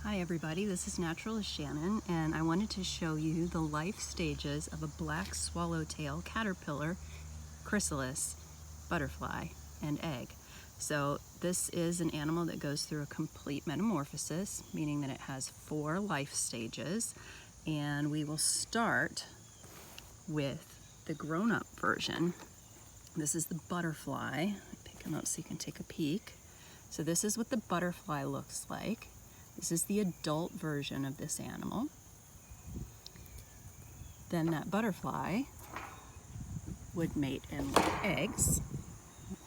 Hi everybody, this is Naturalist Shannon, and I wanted to show you the life stages of a black swallowtail caterpillar, chrysalis, butterfly, and egg. So this is an animal that goes through a complete metamorphosis, meaning that it has 4 life stages, and we will start with the grown-up version. This is the butterfly. Pick him up so you can take a peek. So this is what the butterfly looks like. This is the adult version of this animal. Then that butterfly would mate and lay eggs.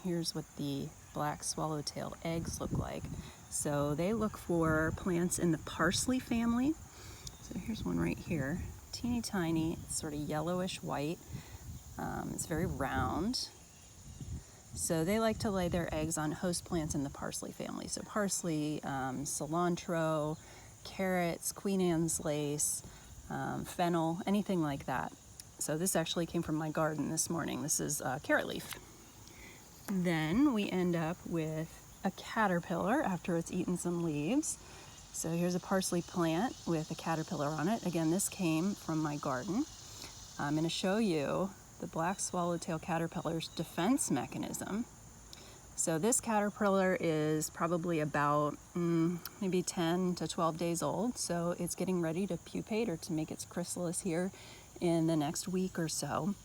Here's what the black swallowtail eggs look like. So they look for plants in the parsley family. So here's one right here. Teeny tiny, it's sort of yellowish white. It's very round. So they like to lay their eggs on host plants in the parsley family. So parsley, cilantro, carrots, Queen Anne's lace, fennel, anything like that. So this actually came from my garden this morning. This is carrot leaf. Then we end up with a caterpillar after it's eaten some leaves. So here's a parsley plant with a caterpillar on it. Again, this came from my garden. I'm going to show you the black swallowtail caterpillar's defense mechanism. So this caterpillar is probably about maybe 10 to 12 days old. So it's getting ready to pupate or to make its chrysalis here in the next week or so.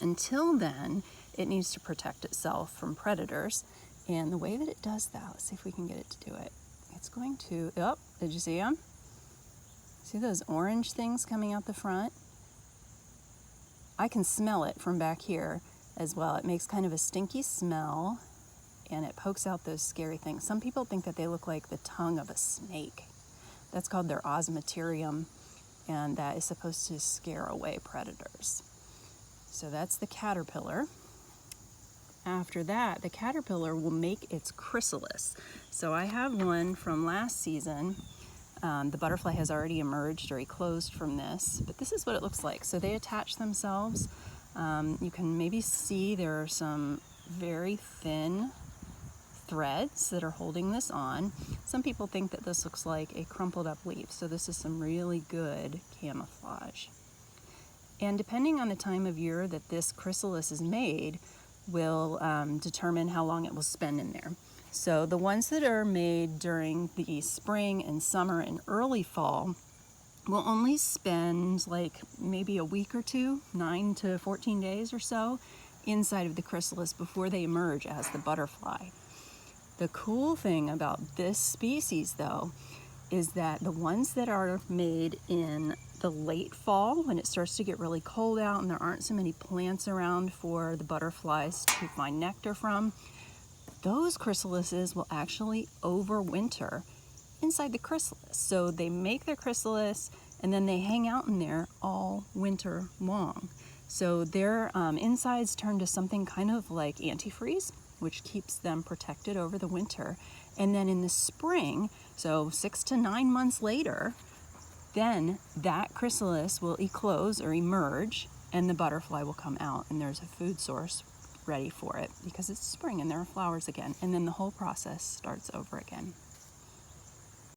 Until then, it needs to protect itself from predators. And the way that it does that, let's see if we can get it to do it. It's going to, oh, did you see them? See those orange things coming out the front? I can smell it from back here as well. It makes kind of a stinky smell and it pokes out those scary things. Some people think that they look like the tongue of a snake. That's called their osmeterium, and that is supposed to scare away predators. So that's the caterpillar. After that, the caterpillar will make its chrysalis. So I have one from last season. The butterfly has already emerged or eclosed from this, but this is what it looks like. So they attach themselves. You can maybe see there are some very thin threads that are holding this on. Some people think that this looks like a crumpled up leaf, so this is some really good camouflage. And depending on the time of year that this chrysalis is made will determine how long it will spend in there. So the ones that are made during the spring and summer and early fall will only spend like maybe a week or two, 9 to 14 days or so, inside of the chrysalis before they emerge as the butterfly. The cool thing about this species though is that the ones that are made in the late fall, when it starts to get really cold out and there aren't so many plants around for the butterflies to find nectar from, those chrysalises will actually overwinter inside the chrysalis. So they make their chrysalis and then they hang out in there all winter long. So their insides turn to something kind of like antifreeze, which keeps them protected over the winter. And then in the spring, so 6 to 9 months later, then that chrysalis will eclose or emerge and the butterfly will come out and there's a food source ready for it because it's spring and there are flowers again, and then the whole process starts over again.